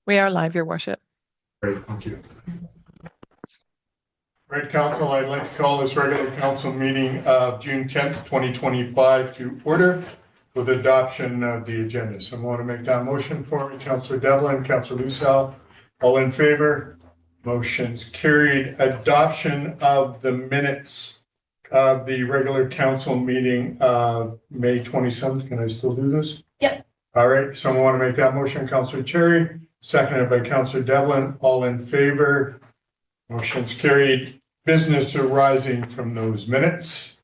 We are live, Your Worship. Great, thank you. Right, Council, I'd like to call this regular council meeting of June 10th, 2025 to order with adoption of the agenda. Someone want to make that motion for me? Councillor Devlin, Councillor Lucel, all in favor? Motion's carried. Adoption of the minutes of the regular council meeting of May 27th. Can I still do this? Yep. All right, someone want to make that motion? Councillor Cherry, seconded by Councillor Devlin, all in favor? Motion's carried. Business arising from those minutes.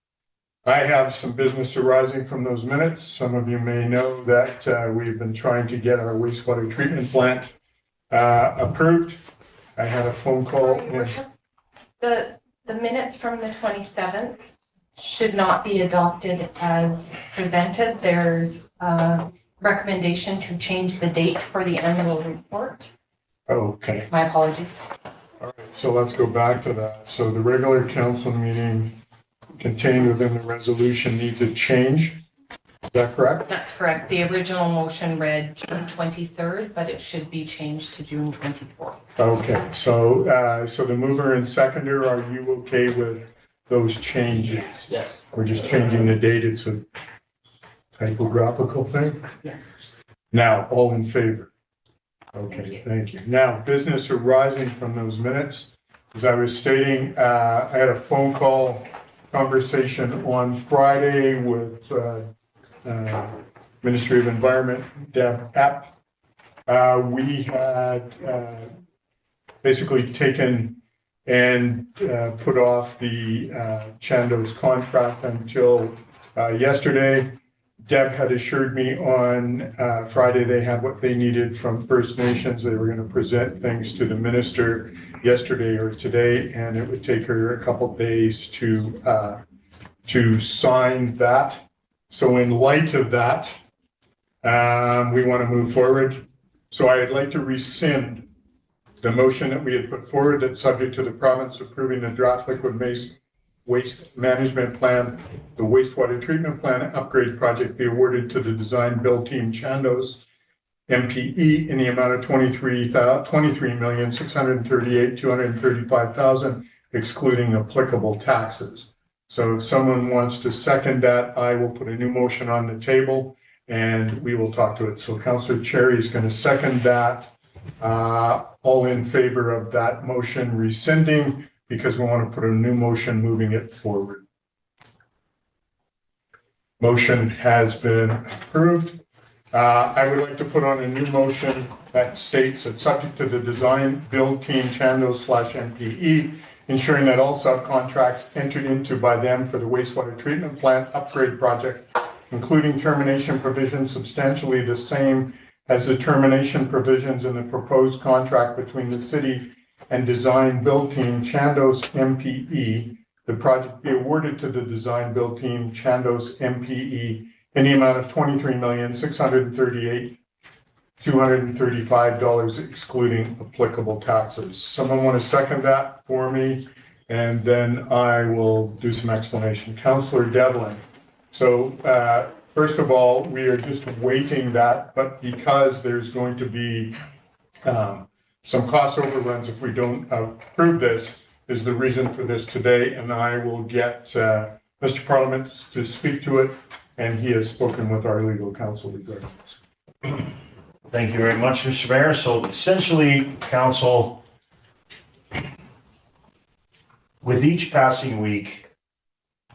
I have some business arising from those minutes. Some of you may know that we've been trying to get our wastewater treatment plant approved. I had a phone call. Sorry, Worship. The minutes from the 27th should not be adopted as presented. There's a recommendation to change the date for the annual report. Okay. My apologies. All right, so let's go back to that. So the regular council meeting contained within the resolution needs a change. Is that correct? That's correct. The original motion read June 23rd, but it should be changed to June 24th. Okay, so so the mover and seconder, are you okay with those changes? Yes. We're just changing the date. It's a typographical thing. Yes. Now, all in favor? Okay, thank you. Now, business arising from those minutes. As I was stating, I had a phone call conversation on Friday with Ministry of Environment, Deb Epp. We had basically taken and put off the Chandos contract until yesterday. Deb had assured me on Friday they had what they needed from First Nations. They were going to present things to the minister yesterday or today, and it would take her a couple of days to sign that. So in light of that, we want to move forward. So I'd like to rescind the motion that we had put forward that's subject to the province approving the draft liquid waste management plan, the wastewater treatment plant upgrade project be awarded to the design build team Chandos MPE in the amount of $23,638,235, excluding applicable taxes. So if someone wants to second that, I will put a new motion on the table and we will talk to it. So Councillor Cherry is going to second that. All in favor of that motion rescinding, because we want to put a new motion moving it forward. Motion has been approved. I would like to put on a new motion that states that subject to the design build team Chandos /MPE, ensuring that all subcontracts entered into by them for the wastewater treatment plant upgrade project, including termination provisions substantially the same as the termination provisions in the proposed contract between the city and design build team Chandos MPE, the project be awarded to the design build team Chandos MPE in the amount of $23,638,235, excluding applicable taxes. Someone want to second that for me? And then I will do some explanation. Councillor Devlin. So first of all, we are just waiting that, but because there's going to be some cost overruns if we don't approve this, is the reason for this today, and I will get Mr. Parliament to speak to it, and he has spoken with our legal counsel regarding this. Thank you very much, Mr. Mayor. So essentially, Council, with each passing week,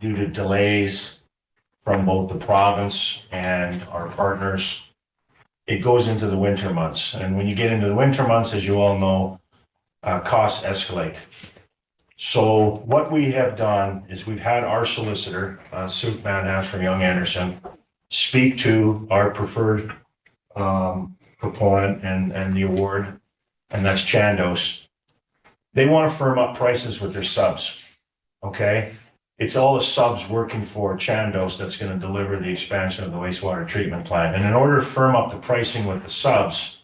due to delays from both the province and our partners, it goes into the winter months. And when you get into the winter months, as you all know, costs escalate. So what we have done is we've had our solicitor, Sue Manhas from Young Anderson, speak to our preferred proponent and the award, and that's Chandos. They want to firm up prices with their subs, okay? It's all the subs working for Chandos that's going to deliver the expansion of the wastewater treatment plant. And in order to firm up the pricing with the subs,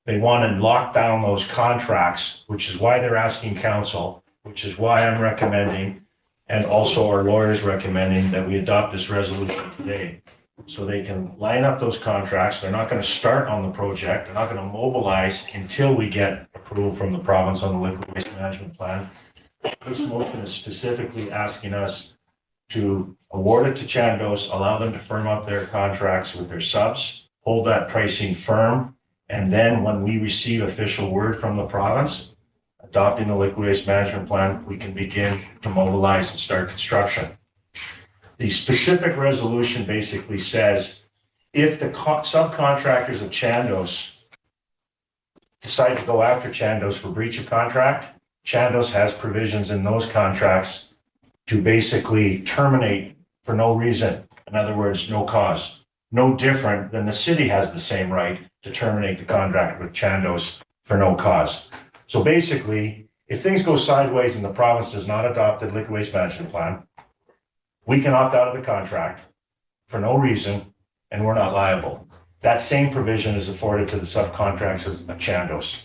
they want to lock down those contracts, which is why they're asking council, which is why I'm recommending, and also our lawyers recommending, that we adopt this resolution today. so they can line up those contracts. They're not going to start on the project. They're not going to mobilize until we get approval from the province on the liquid waste management plan. This motion is specifically asking us to award it to Chandos, allow them to firm up their contracts with their subs, hold that pricing firm, and then when we receive official word from the province, adopting the liquid waste management plan, we can begin to mobilize and start construction. The specific resolution basically says, if the subcontractors of Chandos decide to go after Chandos for breach of contract, Chandos has provisions in those contracts to basically terminate for no reason. In other words, no cause. No different than the city has the same right to terminate the contract with Chandos for no cause. So basically, if things go sideways and the province does not adopt the liquid waste management plan, we can opt out of the contract for no reason and we're not liable. That same provision is afforded to the subcontractors of Chandos.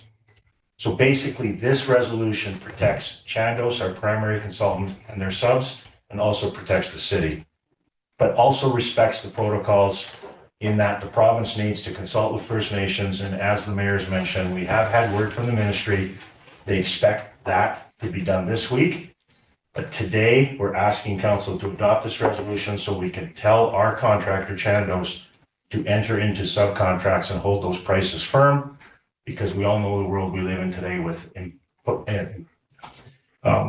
So basically, this resolution protects Chandos, our primary consultant, and their subs, and also protects the city, but also respects the protocols in that the province needs to consult with First Nations. And as the mayor's mentioned, we have had word from the ministry. They expect that to be done this week. But today, we're asking council to adopt this resolution so we can tell our contractor, Chandos, to enter into subcontracts and hold those prices firm, because we all know the world we live in today with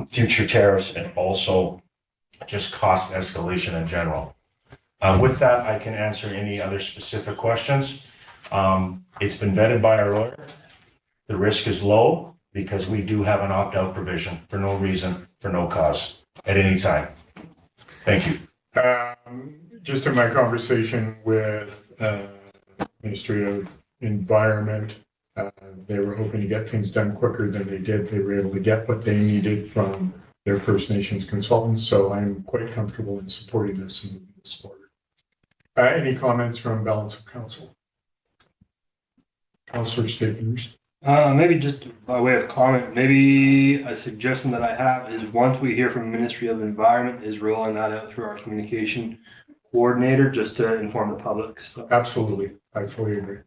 future tariffs and also just cost escalation in general. With that, I can answer any other specific questions. It's been vetted by our lawyer. The risk is low because we do have an opt-out provision for no reason, for no cause at any time. Thank you. Just in my conversation with Ministry of Environment, they were hoping to get things done quicker than they did. They were able to get what they needed from their First Nations consultants. So I'm quite comfortable in supporting this and moving this forward. Any comments from balance of council? Councillor Staples. Maybe just by way of comment, maybe a suggestion that I have is once we hear from the Ministry of Environment is rolling that out through our communication coordinator just to inform the public. So Absolutely. I fully agree.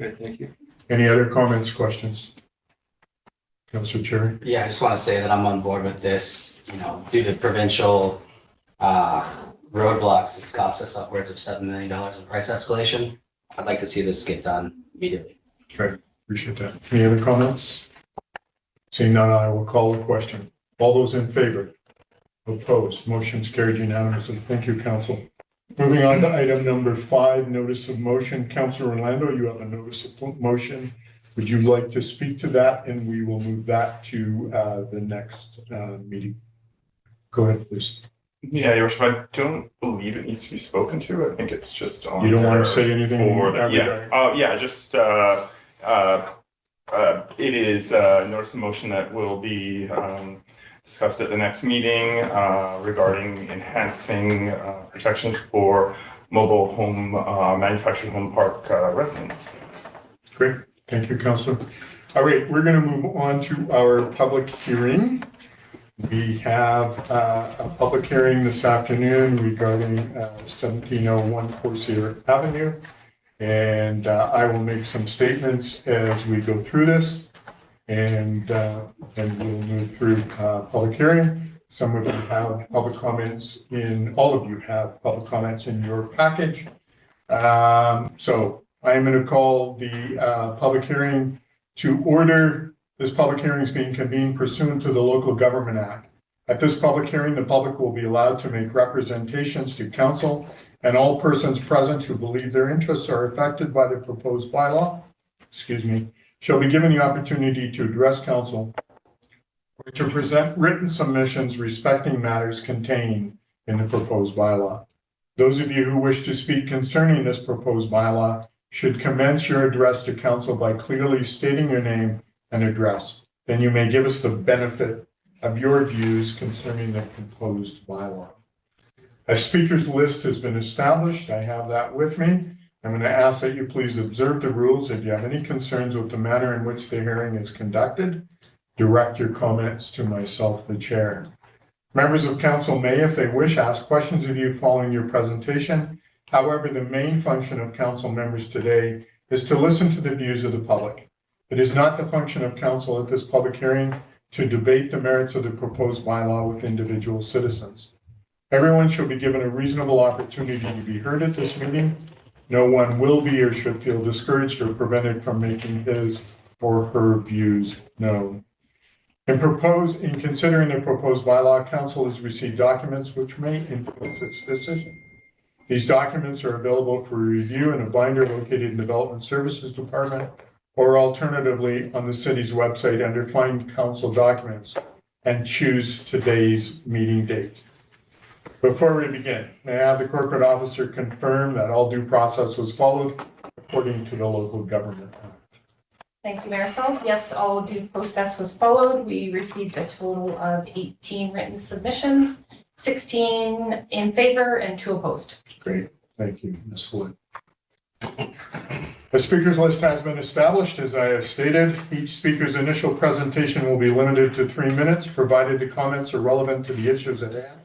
great, thank you. Any other comments, questions? Councillor Cherry? Yeah, I just want to say that I'm on board with this, due to provincial roadblocks, it's cost us upwards of $7 million in price escalation. I'd like to see this get done immediately. Okay, appreciate that. Any other comments? Seeing none, I will call the question. All those in favor? Opposed? Motion's carried unanimously. Thank you, council. Moving on to item number 5, notice of motion. Councillor Orlando, you have a notice of motion. Would you like to speak to that? And we will move that to the next meeting. Go ahead, please. Yeah, Your Worship, I don't believe it needs to be spoken to. I think it's just on. You don't want to there say anything? for the, yeah. Just it is notice of motion that will be discussed at the next meeting regarding enhancing protections for mobile home manufactured home park residents. Great. Thank you, Councillor. All right, we're going to move on to our public hearing. We have a public hearing this afternoon regarding 1701 Corsair Avenue. And I will make some statements as we go through this. And then we'll move through public hearing. Some of you have public comments all of you have public comments in your package. So I'm going to call the public hearing to order. This public hearing is being convened pursuant to the Local Government Act. At this public hearing, the public will be allowed to make representations to council and all persons present who believe their interests are affected by the proposed bylaw, shall be given the opportunity to address council or to present written submissions respecting matters contained in the proposed bylaw. Those of you who wish to speak concerning this proposed bylaw should commence your address to council by clearly stating your name and address. Then you may give us the benefit of your views concerning the proposed bylaw. A speaker's list has been established. I have that with me. I'm going to ask that you please observe the rules. If you have any concerns with the manner in which the hearing is conducted, direct your comments to myself, the chair. Members of council may, if they wish, ask questions of you following your presentation. However, the main function of council members today is to listen to the views of the public. It is not the function of council at this public hearing to debate the merits of the proposed bylaw with individual citizens. Everyone shall be given a reasonable opportunity to be heard at this meeting. No one will be or should feel discouraged or prevented from making his or her views known. In considering the proposed bylaw, council has received documents which may influence its decision. These documents are available for review in a binder located in the Development Services Department, or alternatively on the city's website under Find Council Documents and choose today's meeting date. Before we begin, may I have the corporate officer confirm that all due process was followed according to the Local Government Act? Thank you, Mayor Salt. Yes, all due process was followed. We received a total of 18 written submissions, 16 in favor and 2 opposed. Great, thank you, Ms. Wood. The speakers list has been established. As I have stated, each speaker's initial presentation will be limited to 3 minutes, provided the comments are relevant to the issues at hand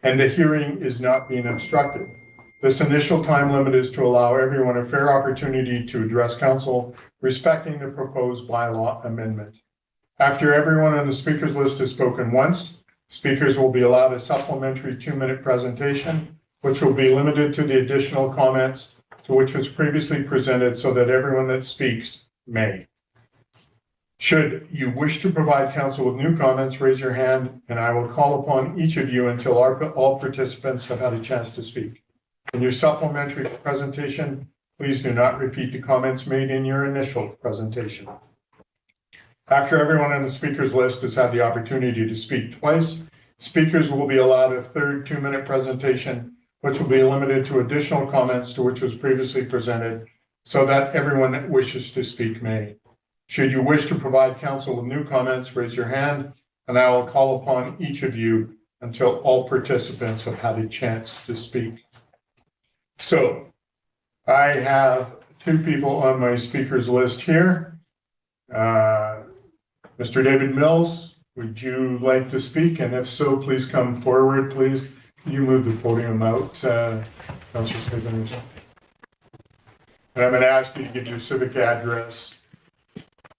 and the hearing is not being obstructed. This initial time limit is to allow everyone a fair opportunity to address council respecting the proposed bylaw amendment. After everyone on the speakers list has spoken once, speakers will be allowed a supplementary 2-minute presentation, which will be limited to the additional comments to which was previously presented so that everyone that speaks may. Should you wish to provide council with new comments, raise your hand and I will call upon each of you until all participants have had a chance to speak. In your supplementary presentation, please do not repeat the comments made in your initial presentation. After everyone on the speakers list has had the opportunity to speak twice, speakers will be allowed a third 2-minute presentation, which will be limited to additional comments to which was previously presented so that everyone that wishes to speak may. Should you wish to provide council with new comments, raise your hand and I will call upon each of you until all participants have had a chance to speak. So I have 2 people on my speakers list here. Mr. David Mills, would you like to speak? And if so, please come forward, please. Can you move the podium out, Councilor Stevens? And I'm going to ask you to give your civic address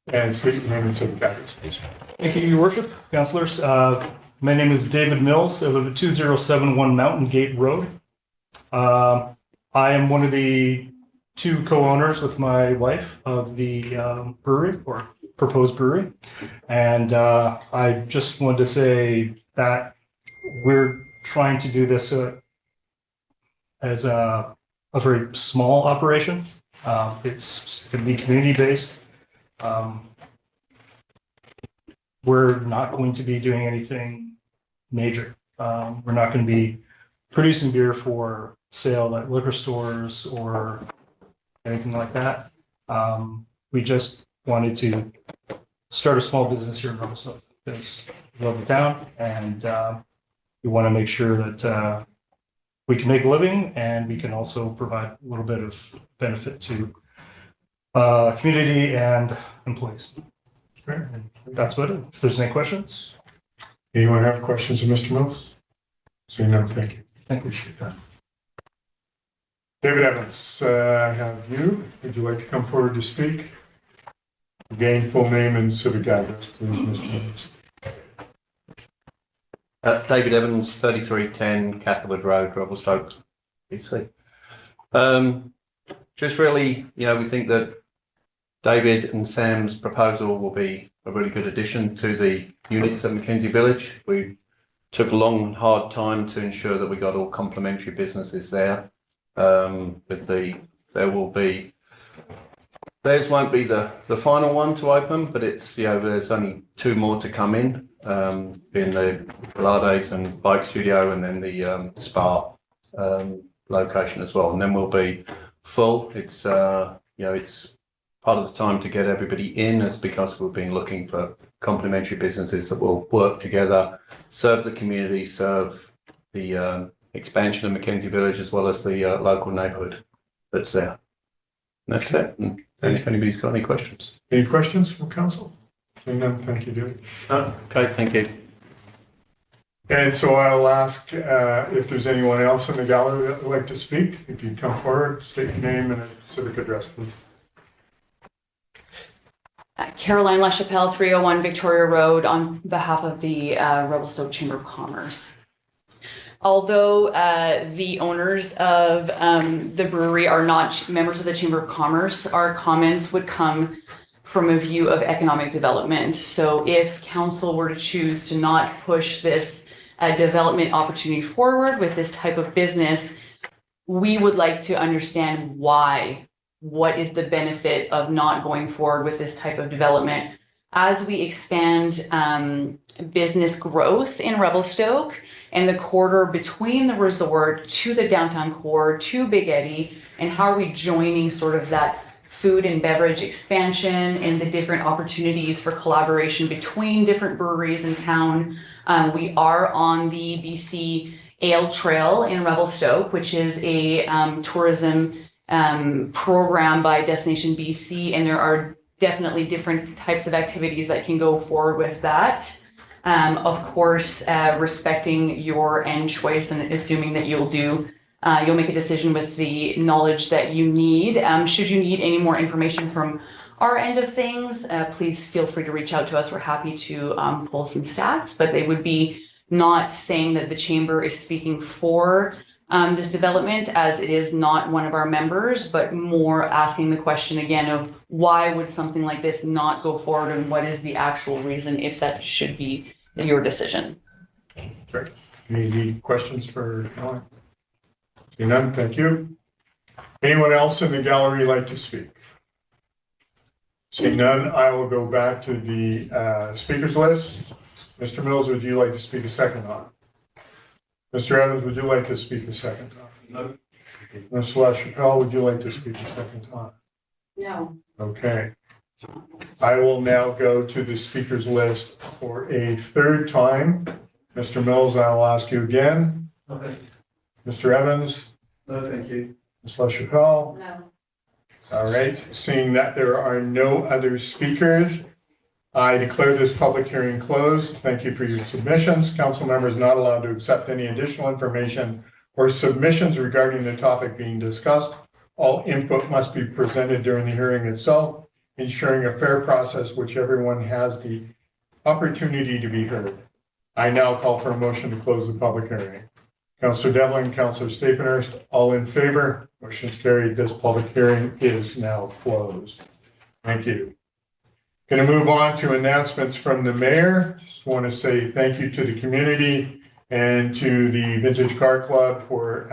and state your name and civic address, please. Thank you, Your Worship, Councilors. My name is David Mills. I live at 2071 Mountain Gate Road. I am one of the 2 co-owners with my wife of the brewery or proposed brewery. And I just wanted to say that we're trying to do this as a very small operation. It's going to be community-based. We're not going to be doing anything major. We're not going to be producing beer for sale at liquor stores or anything like that. We just wanted to start a small business here in Revelstoke because we love the town and we want to make sure that we can make a living and we can also provide a little bit of benefit to community and employees. Great. That's what it is. If there's any questions. Anyone have questions of Mr. Mills? So no, thank you. Thank you. David Evans, I have you. Would you like to come forward to speak? Again, full name and civic address, please, Mr. Mills. David Evans, 3310 Catherwood Road, Revelstoke, BC. Just really, we think that David and Sam's proposal will be a really good addition to the units at Mackenzie Village. We took a long and hard time to ensure that we got all complementary businesses there. Theirs won't be the final one to open, but it's, there's only 2 more to come in the Pilates and bike studio and then the spa location as well. And then we'll be full. It's, it's part of the time to get everybody in is because we've been looking for complementary businesses that will work together, serve the community, serve the expansion of Mackenzie Village as well as the local neighbourhood that's there. And that's it. And if anybody's got any questions. Any questions from council? Seeing none, thank you, David. Okay, thank you. And so I'll ask if there's anyone else in the gallery that would like to speak. If you'd come forward, state your name and a civic address, please. Caroline LaChapelle, 301 Victoria Road, on behalf of the Revelstoke Chamber of Commerce. Although the owners of the brewery are not members of the Chamber of Commerce, our comments would come from a view of economic development. So if council were to choose to not push this development opportunity forward with this type of business, we would like to understand why. What is the benefit of not going forward with this type of development? As we expand business growth in Revelstoke and the corridor between the resort to the downtown core to Big Eddy, and how are we joining sort of that food and beverage expansion and the different opportunities for collaboration between different breweries in town. We are on the BC Ale Trail in Revelstoke, which is a tourism program by Destination BC, and there are definitely different types of activities that can go forward with that. Of course, respecting your end choice and assuming that you'll make a decision with the knowledge that you need. Should you need any more information from our end of things, please feel free to reach out to us. We're happy to pull some stats, but they would be not saying that the chamber is speaking for this development, as it is not one of our members, but more asking the question again of why would something like this not go forward, and what is the actual reason if that should be your decision. Great. Any questions for Ellen? Seeing none, thank you. Anyone else in the gallery like to speak? Seeing none, I will go back to the speakers list. Mr. Mills, would you like to speak a second on? Mr. Evans, would you like to speak a second time? No. Ms. LaChapelle, would you like to speak a second time? No. Okay. I will now go to the speakers list for a third time. Mr. Mills, I will ask you again. Okay. Mr. Evans? No, thank you. Ms. LaChapelle? No. All right. Seeing that there are no other speakers, I declare this public hearing closed. Thank you for your submissions. Council members not allowed to accept any additional information or submissions regarding the topic being discussed. All input must be presented during the hearing itself, ensuring a fair process which everyone has the opportunity to be heard. I now call for a motion to close the public hearing. Councillor Devlin, Councillor Staphenhurst, all in favor? Motion's carried. This public hearing is now closed. Thank you. Going to move on to announcements from the mayor. Just want to say thank you to the community and to the Vintage Car Club for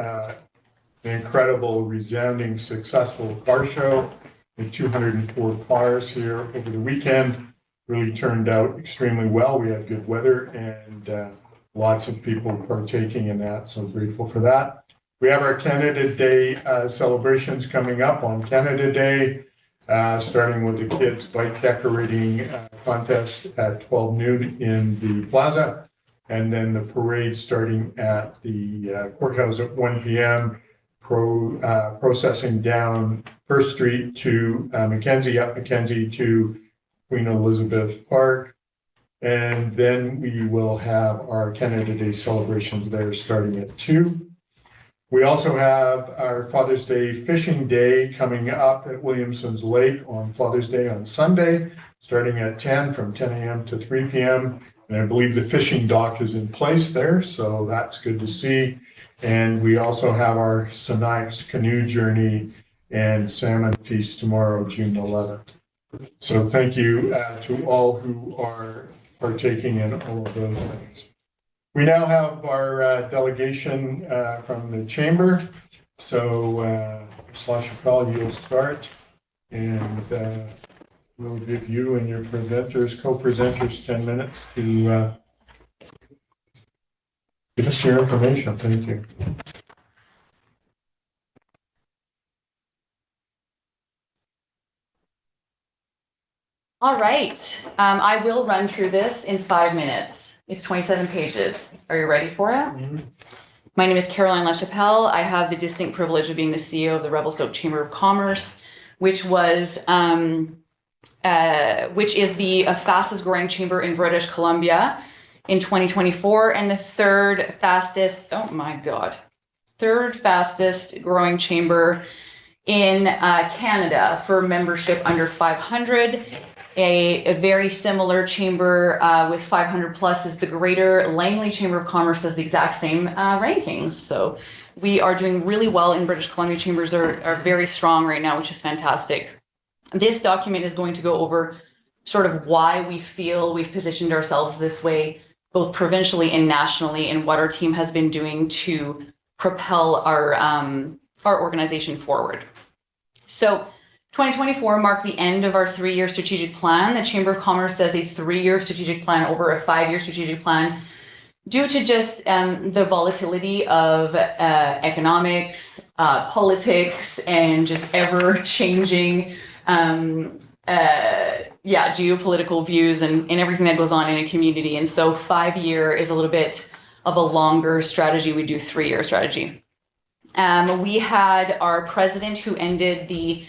an incredible, resounding, successful car show. The 204 cars here over the weekend really turned out extremely well. We had good weather and lots of people partaking in that, so grateful for that. We have our Canada Day celebrations coming up on Canada Day. Starting with the kids' bike decorating contest at 12 noon in the plaza, and then the parade starting at the courthouse at 1 p.m. Processing down First Street to Mackenzie, up Mackenzie to Queen Elizabeth Park, and then we will have our Canada Day celebrations there starting at 2. We also have our Father's Day Fishing Day coming up at Williamson's Lake on Father's Day on Sunday, starting at 10 from 10 a.m. to 3 p.m. And I believe the fishing dock is in place there, so that's good to see. And we also have our Sinias Canoe Journey and Salmon Feast tomorrow, June 11th. So thank you to all who are partaking in all of those things. We now have our delegation from the chamber. So, Ms. LaChapelle, you'll start, and we'll give you and your presenters, co-presenters, 10 minutes to give us your information. Thank you. All right. I will run through this in 5 minutes. It's 27 pages. Are you ready for it? Mm-hmm. My name is Caroline LaChapelle. I have the distinct privilege of being the CEO of the Revelstoke Chamber of Commerce, which is the fastest growing chamber in British Columbia. in 2024, and the third fastest growing chamber in Canada for membership under 500. A very similar chamber with 500 plus is the Greater Langley Chamber of Commerce, has the exact same rankings. So we are doing really well in British Columbia. Chambers are very strong right now, which is fantastic. This document is going to go over sort of why we feel we've positioned ourselves this way, both provincially and nationally, and what our team has been doing to propel our organization forward. So 2024 marked the end of our 3-year strategic plan. The Chamber of Commerce does a 3-year strategic plan over a 5-year strategic plan due to just the volatility of economics, politics, and just ever-changing geopolitical views and everything that goes on in a community. And so 5-year is a little bit of a longer strategy. We do 3-year strategy. We had our president who ended the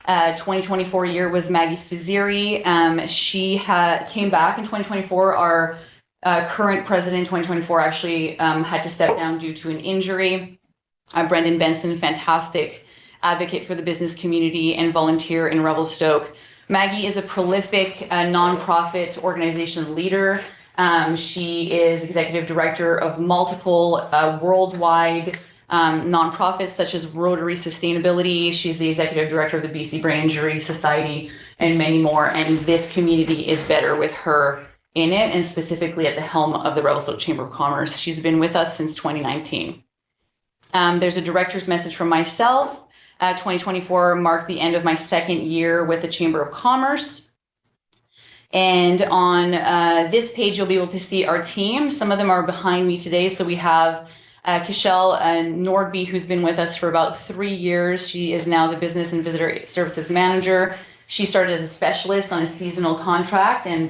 2024 year was Maggie Sfaziri. She came back in 2024. Our current president in 2024 actually had to step down due to an injury. Brendan Benson, fantastic advocate for the business community and volunteer in Revelstoke. Maggie is a prolific nonprofit organization leader. She is executive director of multiple worldwide nonprofits such as Rotary Sustainability. She's the executive director of the BC Brain Injury Society and many more. And this community is better with her in it, and specifically at the helm of the Revelstoke Chamber of Commerce. She's been with us since 2019. There's a director's message from myself. 2024 marked the end of my 2nd year with the Chamber of Commerce. And on this page, you'll be able to see our team. Some of them are behind me today. So we have Kishelle Nordby, who's been with us for about 3 years. She is now the Business and Visitor Services Manager. She started as a specialist on a seasonal contract and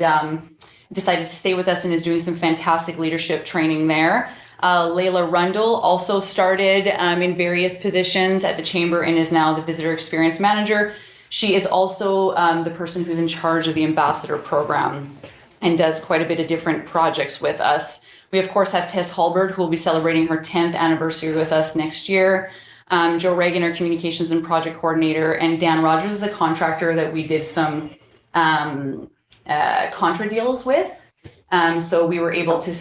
decided to stay with us and is doing some fantastic leadership training there. Layla Rundle also started in various positions at the Chamber and is now the Visitor Experience Manager. She is also the person who's in charge of the Ambassador Program and does quite a bit of different projects with us. We, of course, have Tess Halbert, who will be celebrating her 10th anniversary with us next year. Joe Reagan, our Communications and Project Coordinator, and Dan Rogers is a contractor that we did some contra deals with. So we were able to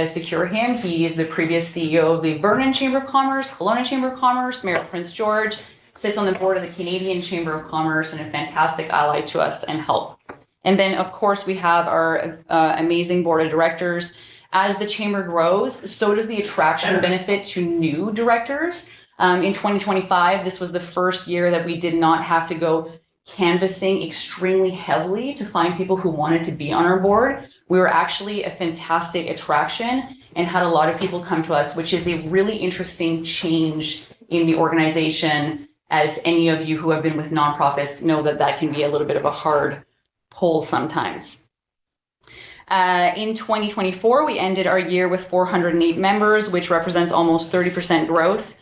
secure him. He is the previous CEO of the Vernon Chamber of Commerce, Kelowna Chamber of Commerce, Mayor of Prince George, sits on the board of the Canadian Chamber of Commerce, and a fantastic ally to us and help. And then, of course, we have our amazing board of directors. As the Chamber grows, so does the attraction benefit to new directors. In 2025, this was the first year that we did not have to go canvassing extremely heavily to find people who wanted to be on our board. We were actually a fantastic attraction and had a lot of people come to us, which is a really interesting change in the organization, as any of you who have been with nonprofits know that can be a little bit of a hard pull sometimes. In 2024, we ended our year with 408 members, which represents almost 30% growth.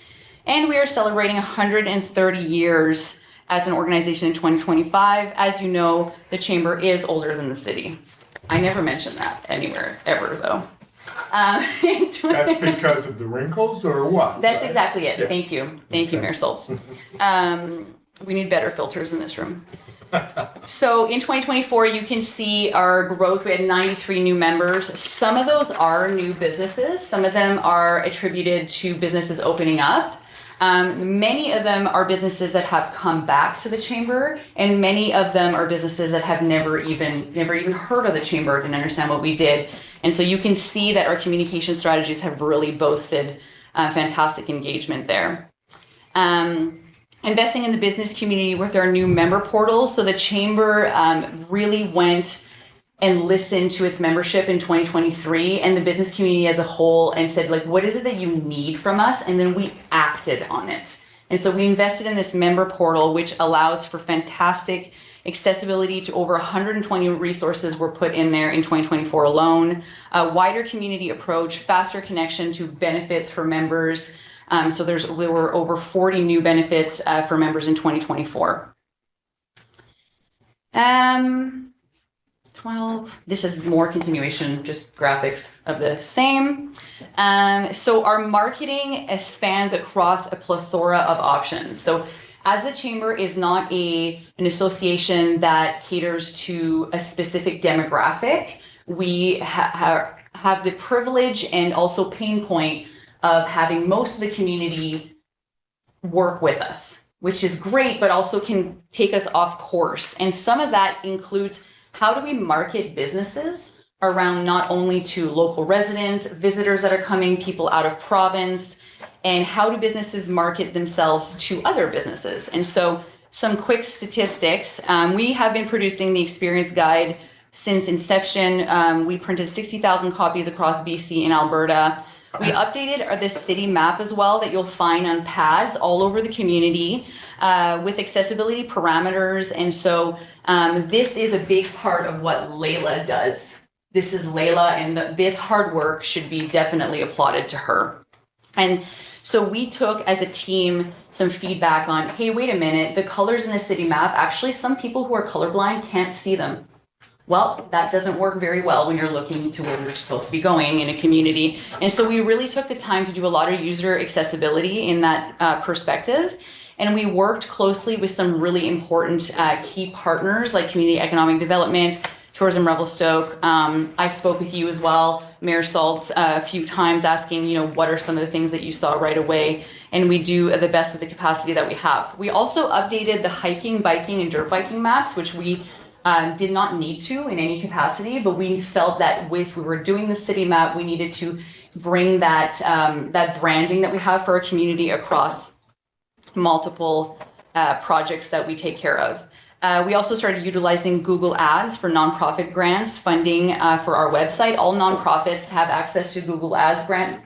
And we are celebrating 130 years as an organization in 2025. As you know, the Chamber is older than the city. I never mentioned that anywhere, ever, though. That's because of the wrinkles or what? That's exactly it. Yeah. Thank you. Thank you, Mayor Schultz. We need better filters in this room. So in 2024, you can see our growth. We had 93 new members. Some of those are new businesses. Some of them are attributed to businesses opening up. Many of them are businesses that have come back to the Chamber, and many of them are businesses that have never even heard of the Chamber, didn't understand what we did. And so you can see that our communication strategies have really boasted fantastic engagement there. Investing in the business community with our new member portals. So the Chamber really went and listened to its membership in 2023 and the business community as a whole and said, like, what is it that you need from us? And then we acted on it. And so we invested in this member portal, which allows for fantastic accessibility to over 120 resources were put in there in 2024 alone, a wider community approach, faster connection to benefits for members. So there were over 40 new benefits for members in 2024. 12. This is more continuation, just graphics of the same. So our marketing spans across a plethora of options. So as the chamber is not an association that caters to a specific demographic, we have the privilege and also pain point of having most of the community work with us, which is great, but also can take us off course. And some of that includes how do we market businesses around not only to local residents, visitors that are coming, people out of province, and how do businesses market themselves to other businesses? And so some quick statistics. We have been producing the Experience Guide since inception. We printed 60,000 copies across BC and Alberta. We updated the city map as well that you'll find on pads all over the community with accessibility parameters. And so this is a big part of what Layla does. This is Layla, and this hard work should be definitely applauded to her. And so we took as a team some feedback on, hey, wait a minute, the colors in the city map, actually some people who are colorblind can't see them. Well, that doesn't work very well when you're looking to where you're supposed to be going in a community. And so we really took the time to do a lot of user accessibility in that perspective. And we worked closely with some really important key partners like Community Economic Development, Tourism Revelstoke. I spoke with you as well, Mayor Saltz, a few times asking, what are some of the things that you saw right away? And we do the best with the capacity that we have. We also updated the hiking, biking, and dirt biking maps, which we did not need to in any capacity, but we felt that if we were doing the city map, we needed to bring that, that branding that we have for our community across multiple projects that we take care of. We also started utilizing Google Ads for nonprofit grants funding for our website. All nonprofits have access to Google Ads grant.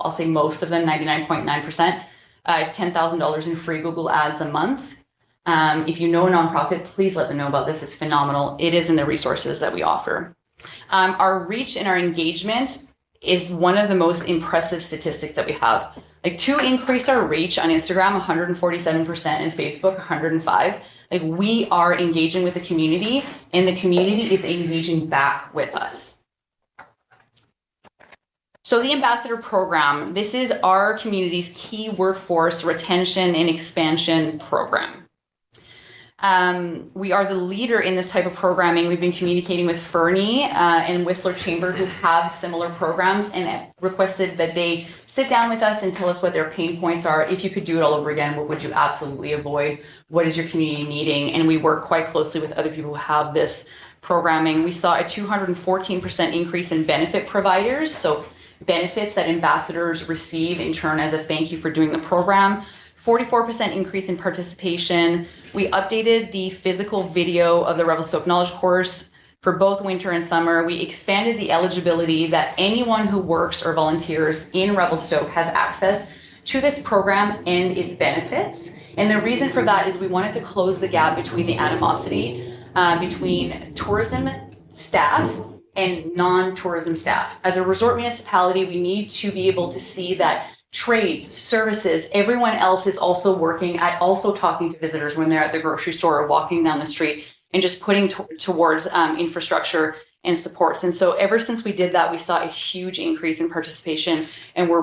I'll say most of them, 99.9%. It's $10,000 in free Google Ads a month. If you know a nonprofit, please let them know about this. It's phenomenal. It is in the resources that we offer. Our reach and our engagement is one of the most impressive statistics that we have. Like to increase our reach on Instagram, 147%, and Facebook, 105%. Like we are engaging with the community and the community is engaging back with us. So the Ambassador Program, this is our community's key workforce retention and expansion program. We are the leader in this type of programming. We've been communicating with Fernie and Whistler Chamber, who have similar programs, and requested that they sit down with us and tell us what their pain points are. If you could do it all over again, what would you absolutely avoid? What is your community needing? And we work quite closely with other people who have this programming. We saw a 214% increase in benefit providers. So benefits that ambassadors receive in turn as a thank you for doing the program. 44% increase in participation. We updated the physical video of the Revelstoke Knowledge Course for both winter and summer. We expanded the eligibility that anyone who works or volunteers in Revelstoke has access to this program and its benefits. And the reason for that is we wanted to close the gap between the animosity between tourism staff and non-tourism staff. As a resort municipality, we need to be able to see that trades, services, everyone else is also working at also talking to visitors when they're at the grocery store or walking down the street and just putting towards infrastructure and supports. And so ever since we did that, we saw a huge increase in participation, and we're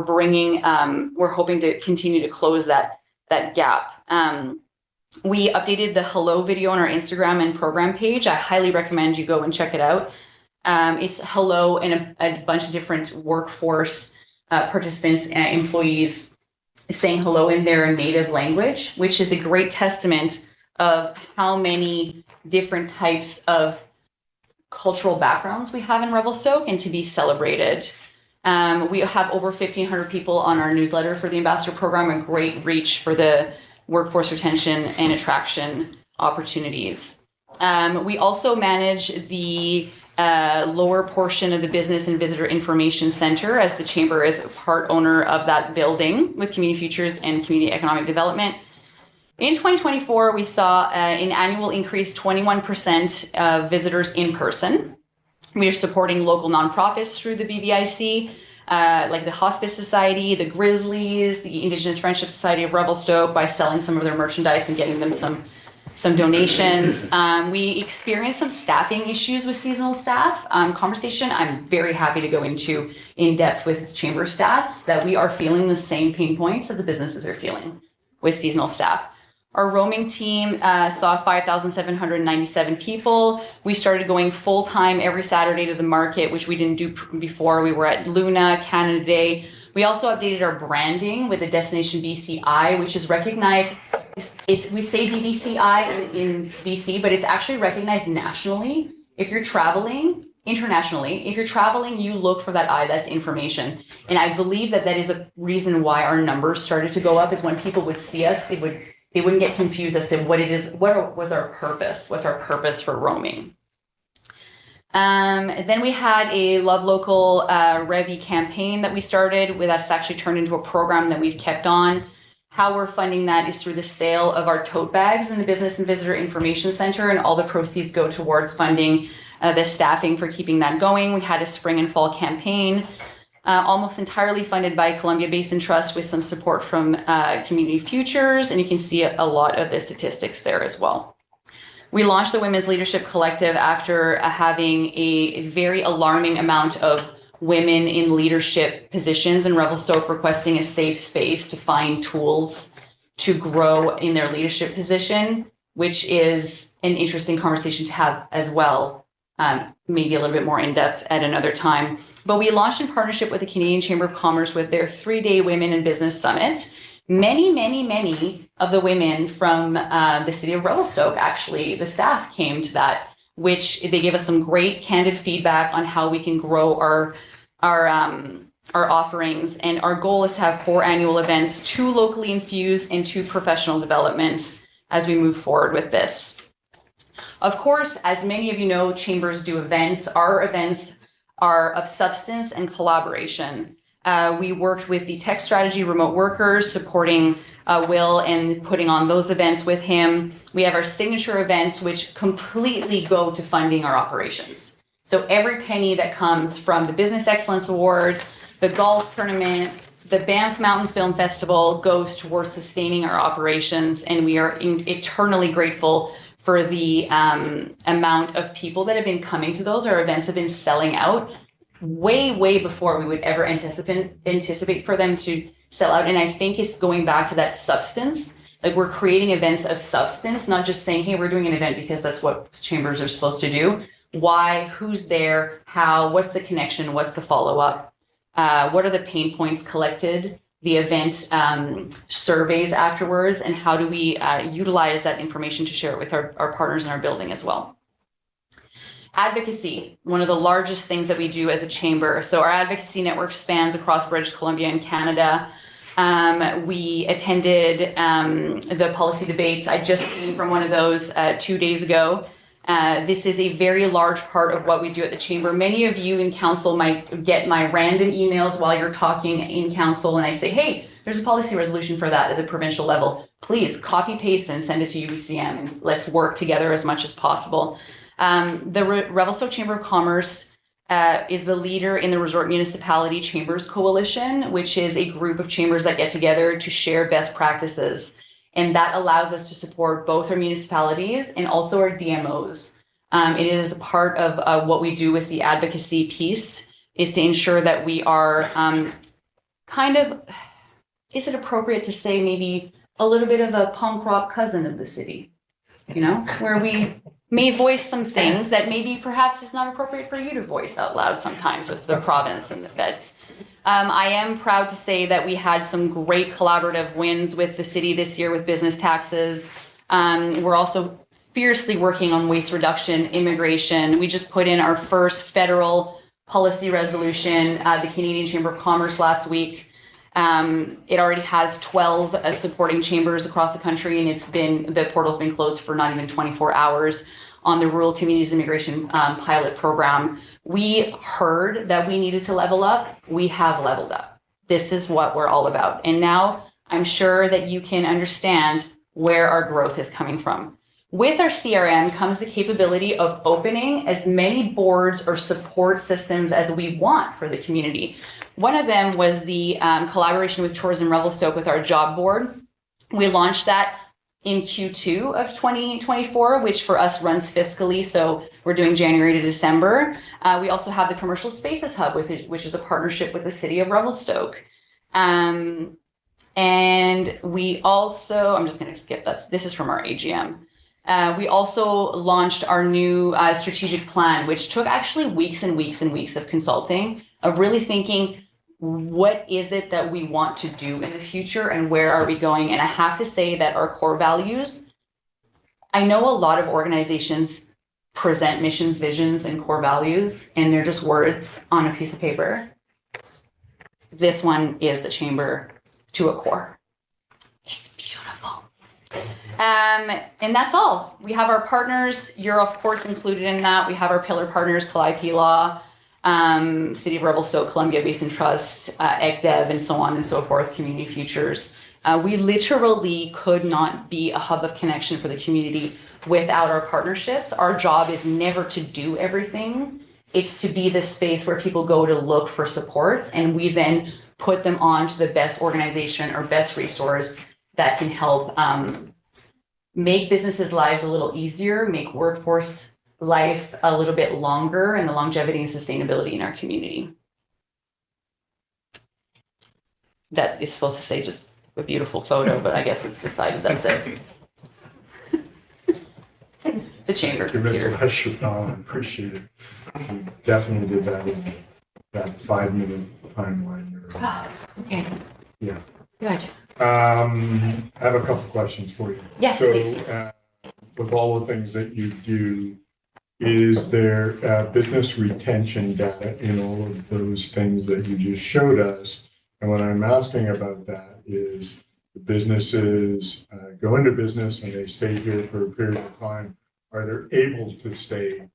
hoping to continue to close that gap. We updated the hello video on our Instagram and program page. I highly recommend you go and check it out. It's hello and a bunch of different workforce participants and employees saying hello in their native language, which is a great testament of how many different types of cultural backgrounds we have in Revelstoke and to be celebrated. We have over 1,500 people on our newsletter for the Ambassador Program, a great reach for the workforce retention and attraction opportunities. We also manage the lower portion of the Business and Visitor Information Center, as the Chamber is a part owner of that building with Community Futures and Community Economic Development. In 2024, we saw an annual increase, 21% of visitors in person. We are supporting local nonprofits through the BVIC, like the Hospice Society, the Grizzlies, the Indigenous Friendship Society of Revelstoke, by selling some of their merchandise and getting them some some donations. We experienced some staffing issues with seasonal staff. Conversation I'm very happy to go into in depth with chamber stats that we are feeling the same pain points that the businesses are feeling with seasonal staff. Our roaming team saw 5,797 people. We started going full-time every Saturday to the market, which we didn't do before. We were at Luna, Canada Day. We also updated our branding with the Destination BCI, which is recognized. We say DBCI in BC, but it's actually recognized nationally. If you're traveling internationally, if you're traveling, you look for that I, that's information. And I believe that that is a reason why our numbers started to go up, is when people would see us, they wouldn't get confused as to what it is, what was our purpose, what's our purpose for roaming. Then we had a Love Local Revy campaign that we started with, that's actually turned into a program that we've kept on. How we're funding that is through the sale of our tote bags in the Business and Visitor Information Center, and all the proceeds go towards funding the staffing for keeping that going. We had a spring and fall campaign, almost entirely funded by Columbia Basin Trust with some support from Community Futures, and you can see a lot of the statistics there as well. We launched the Women's Leadership Collective after having a very alarming amount of women in leadership positions in Revelstoke requesting a safe space to find tools to grow in their leadership position, which is an interesting conversation to have as well. Maybe a little bit more in depth at another time. But we launched in partnership with the Canadian Chamber of Commerce with their 3-day Women in Business Summit. Many of the women from the city of Revelstoke, actually, the staff came to that, which they gave us some great candid feedback on how we can grow our offerings. And our goal is to have 4 annual events, 2 locally infused and 2 professional development as we move forward with this. Of course, as many of you know, chambers do events. Our events are of substance and collaboration. We worked with the Tech Strategy Remote Workers, supporting Will and putting on those events with him. We have our signature events, which completely go to funding our operations. So every penny that comes from the Business Excellence Awards, the golf tournament, the Banff Mountain Film Festival goes towards sustaining our operations, and we are eternally grateful for the amount of people that have been coming to those. Our events have been selling out way before we would ever anticipate for them to sell out. And I think it's going back to that substance. Like, we're creating events of substance, not just saying, hey, we're doing an event because that's what chambers are supposed to do. Why, who's there, how, what's the connection, what's the follow-up, what are the pain points collected, the event surveys afterwards, and how do we utilize that information to share it with our partners in our building as well. Advocacy, one of the largest things that we do as a chamber. So our advocacy network spans across British Columbia and Canada. We attended the policy debates. I just came from one of those 2 days ago. This is a very large part of what we do at the chamber. Many of you in council might get my random emails while you're talking in council, and I say, hey, there's a policy resolution for that at the provincial level. Please copy paste and send it to UBCM, and let's work together as much as possible. The Revelstoke Chamber of Commerce is the leader in the Resort Municipality Chambers Coalition, which is a group of chambers that get together to share best practices. And that allows us to support both our municipalities and also our DMOs. It is a part of what we do with the advocacy piece, is to ensure that we are kind of, is it appropriate to say maybe a little bit of a punk rock cousin of the city, you know, where we may voice some things that maybe perhaps is not appropriate for you to voice out loud sometimes with the province and the feds. I am proud to say that we had some great collaborative wins with the city this year with business taxes. We're also fiercely working on waste reduction, immigration. We just put in our first federal policy resolution, the Canadian Chamber of Commerce last week. It already has 12 supporting chambers across the country, and the portal's been closed for not even 24 hours on the Rural Communities Immigration Pilot Program. We heard that we needed to level up. We have leveled up. This is what we're all about. And now I'm sure that you can understand where our growth is coming from. With our CRM comes the capability of opening as many boards or support systems as we want for the community. One of them was the collaboration with Tourism Revelstoke with our job board. We launched that in Q2 of 2024, which for us runs fiscally. So we're doing January to December. We also have the Commercial Spaces Hub, which is a partnership with the city of Revelstoke. And we also, I'm just going to skip that. This is from our AGM. We also launched our new strategic plan, which took actually weeks and weeks and weeks of consulting, of really thinking, what is it that we want to do in the future and where are we going? And I have to say that our core values, I know a lot of organizations present missions, visions, and core values, and they're just words on a piece of paper. This one is the Chamber to a core. It's beautiful. And that's all. We have our partners. You're of course included in that. We have our pillar partners, Calliope Law, City of Revelstoke, Columbia Basin Trust, ECDEV, and so on and so forth, Community Futures. We literally could not be a hub of connection for the community without our partnerships. Our job is never to do everything. It's to be the space where people go to look for supports, and we then put them on to the best organization or best resource that can help make businesses' lives a little easier, make workforce life a little bit longer, and the longevity and sustainability in our community. That is supposed to say just a beautiful photo, but I guess it's decided that's it. The Chamber computer. I appreciate it. You definitely did that in that 5-minute timeline. Okay. Yeah. Good. I have a couple questions for you. Yes, so, please. With all the things that you do, is there business retention data in all of those things that you just showed us? And what I'm asking about that is the businesses go into business and they stay here for a period of time. Are they able to stay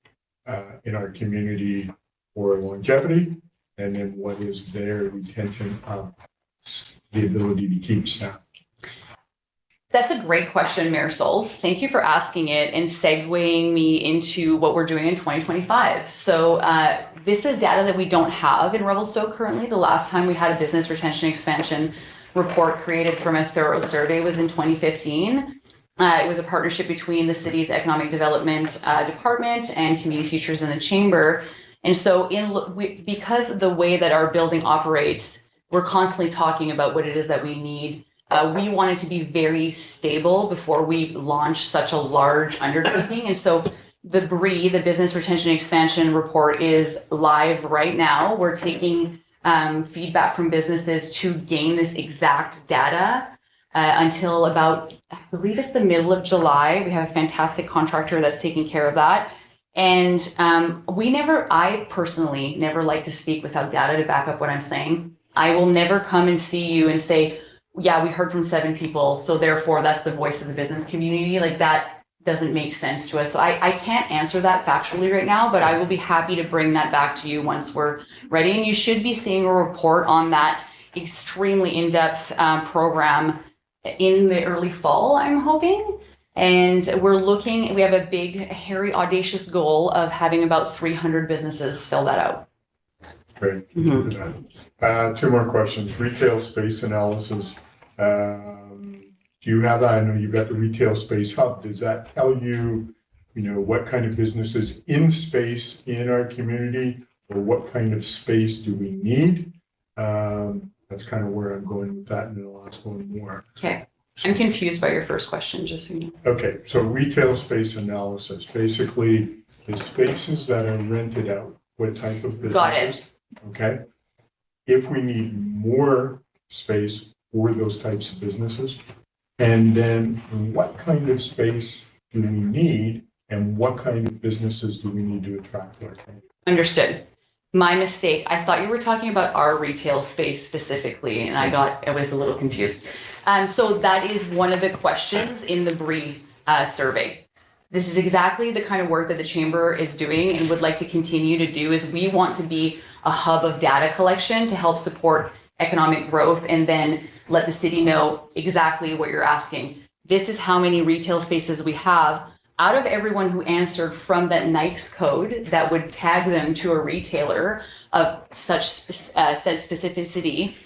in our community for longevity? And then what is their retention of the ability to keep staff? That's a great question, Mayor Souls. Thank you for asking it and segueing me into what we're doing in 2025. So this is data that we don't have in Revelstoke currently. The last time we had a business retention expansion report created from a thorough survey was in 2015. It was a partnership between the city's economic development department and Community Futures and the Chamber. And so because of the way that our building operates, we're constantly talking about what it is that we need. We wanted to be very stable before we launch such a large undertaking. And so the BRE, the Business Retention Expansion Report, is live right now. We're taking feedback from businesses to gain this exact data until about, I believe it's the middle of July. We have a fantastic contractor that's taking care of that. And I personally never like to speak without data to back up what I'm saying. I will never come and see you and say, yeah, we heard from 7 people, so therefore that's the voice of the business community. Like, that doesn't make sense to us. So I can't answer that factually right now, but I will be happy to bring that back to you once we're ready. And you should be seeing a report on that extremely in-depth program in the early fall, I'm hoping. And we have a big, hairy, audacious goal of having about 300 businesses fill that out. Great. Thank you for that. 2 more questions. Retail space analysis. Do you have that? I know you've got the Retail Space Hub. Does that tell you, what kind of businesses in space in our community, or what kind of space do we need? That's kind of where I'm going with that, and then I'll ask one more. Okay. I'm confused by your first question, just so you know. Okay, so retail space analysis, basically the spaces that are rented out, what type of businesses? Got it. Okay. If we need more space for those types of businesses, and then what kind of space do we need, and what kind of businesses do we need to attract to our community? Understood. My mistake. I thought you were talking about our retail space specifically, and I was a little confused. So that is one of the questions in the BRE survey. This is exactly the kind of work that the Chamber is doing and would like to continue to do. Is we want to be a hub of data collection to help support economic growth, and then let the city know exactly what you're asking. This is how many retail spaces we have. Out of everyone who answered from that NAICS code that would tag them to a retailer of such said specificity,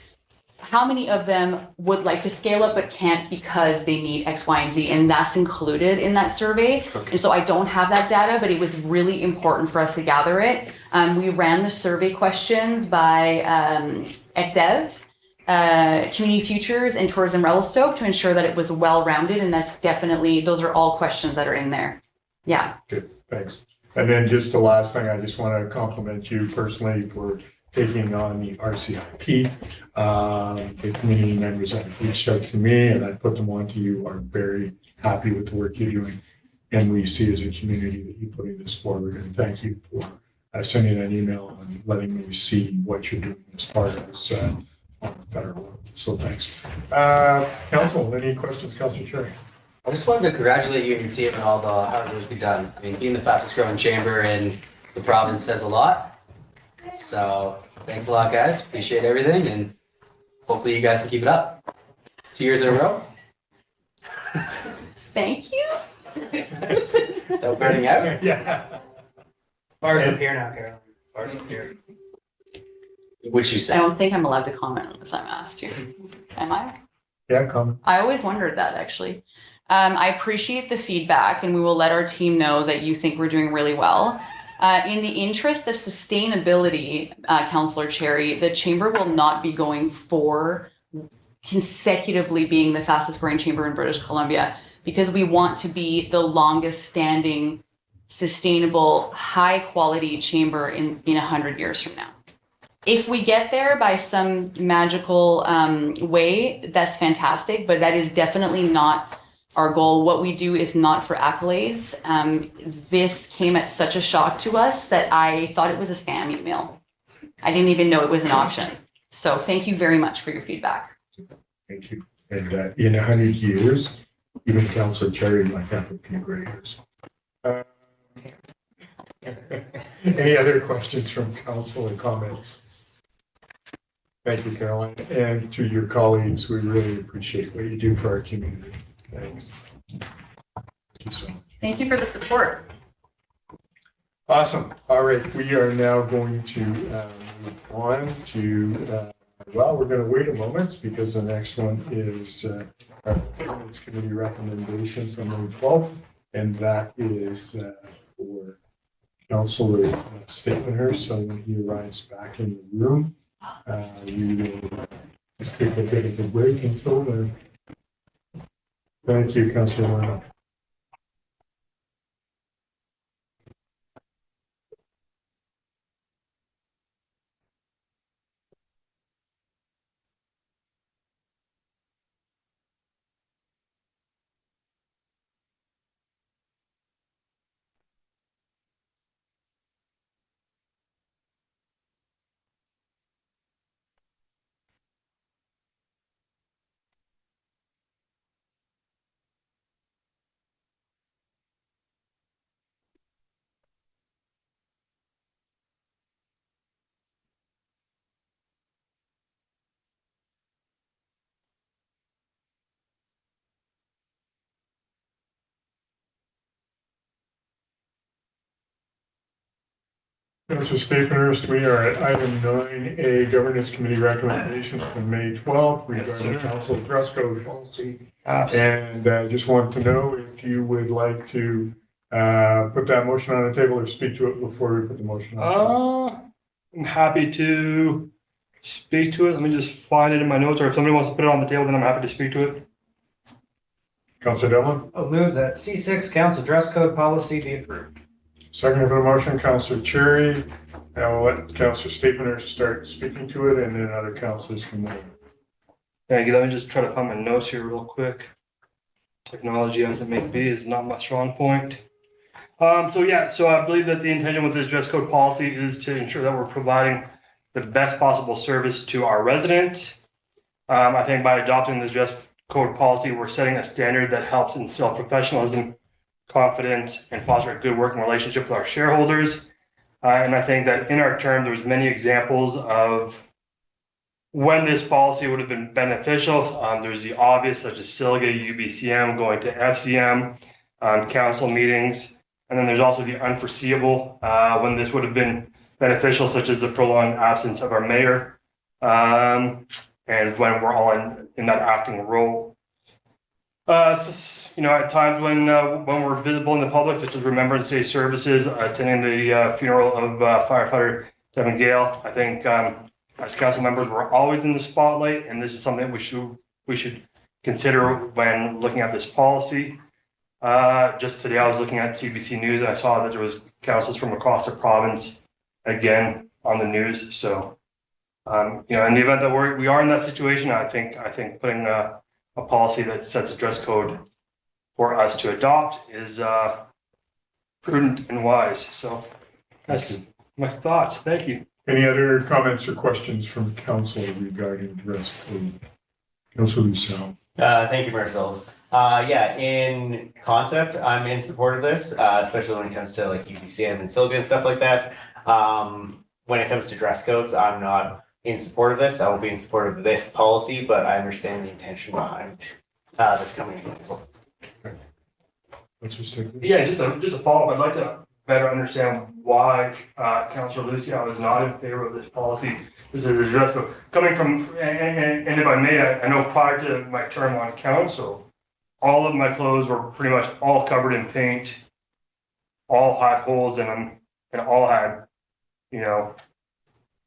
how many of them would like to scale up but can't because they need X, Y, and Z, and that's included in that survey. And so I don't have that data, but it was really important for us to gather it. We ran the survey questions by ECDEV, Community Futures, and Tourism Revelstoke to ensure that it was well-rounded, and that's definitely, those are all questions that are in there. Yeah. Good, thanks. And then just the last thing, I just want to compliment you personally for taking on the RCIP. The community members that reached out to me and I put them on to you are very happy with the work you're doing. And we see as a community that you're putting this forward. And thank you for sending that email and letting me see what you're doing as part of this on the federal level. So thanks. Council, any questions, Councilor Cherry? I just wanted to congratulate you and your team on all the hard work you've done. I mean, being the fastest growing chamber in the province says a lot. So thanks a lot, guys. Appreciate everything, and hopefully you guys can keep it up. 2 years in a row. Thank you. Without burning out. Yeah. Bars up here now, Carolyn. Bars up here. Which you I said. don't think I'm allowed to comment unless I'm asked to. Am I? Yeah, comment. I always wondered that, actually. I appreciate the feedback, and we will let our team know that you think we're doing really well. In the interest of sustainability, Councillor Cherry, the chamber will not be going for consecutively being the fastest growing chamber in British Columbia, because we want to be the longest standing, sustainable, high quality chamber in 100 years from now. If we get there by some magical way, that's fantastic, but that is definitely not our goal. What we do is not for accolades. This came at such a shock to us that I thought it was a spam email. I didn't even know it was an option. So thank you very much for your feedback. Thank you. And in 100 years, even Councilor Cherry might have a few gray hairs. Any other questions from council and comments? Thank you, Caroline. And to your colleagues, we really appreciate what you do for our community. Thanks. Thank you so much. Thank you for the support. Awesome. All right. We are now going to move on to, well, we're going to wait a moment because the next one is our Finance Committee recommendation from May 12th, and that is for Councilor Stapenhurst. So when he arrives back in the room, we will just take a bit of a break until then. Thank you, Councilor Warner. Councilor Stapenhurst, we are at item 9A, Governance Committee recommendations from May 12th regarding council dress code policy. And I just want to know if you would like to put that motion on the table or speak to it before we put the motion on. I'm happy to speak to it. Let me just find it in my notes, or if somebody wants to put it on the table, then I'm happy to speak to it. Councilor Devlin? I'll move that C6 council dress code policy be approved. Second for the motion, Councilor Cherry. Now we'll let Councilor Stapenhurst start speaking to it, and then other councilors can move. Thank you. Let me just try to find my notes here real quick. Technology, as it may be, is not my strong point. So I believe that the intention with this dress code policy is to ensure that we're providing the best possible service to our residents. I think by adopting this dress code policy, we're setting a standard that helps instill professionalism, confidence, and foster a good working relationship with our shareholders. And I think that in our term, there's many examples of when this policy would have been beneficial. There's the obvious, such as Silga, UBCM, going to FCM, council meetings. And then there's also the unforeseeable, when this would have been beneficial, such as the prolonged absence of our mayor. and when we're all in that acting role. At times when we're visible in the public, such as Remembrance Day services, attending the funeral of firefighter Devin Gale, I think as council members, we're always in the spotlight, and this is something we should consider when looking at this policy. Just today, I was looking at CBC News and I saw that there was councils from across the province again on the news. So, in the event that we are in that situation, I think putting a policy that sets a dress code for us to adopt is prudent and wise. So that's my thoughts. Thank you. Any other comments or questions from council regarding dress code? Councilor Lucille. Thank you, Marcel. In concept, I'm in support of this, especially when it comes to like UBCM and Sylvia and stuff like that. When it comes to dress codes, I'm not in support of this. I will be in support of this policy, but I understand the intention behind this coming to council. Yeah, just a follow up. I'd like to better understand why Councilor Lucio is not in favor of this policy. This is a dress code coming from, and if I may, I know prior to my term on council, all of my clothes were pretty much all covered in paint, all had holes in them, and all had,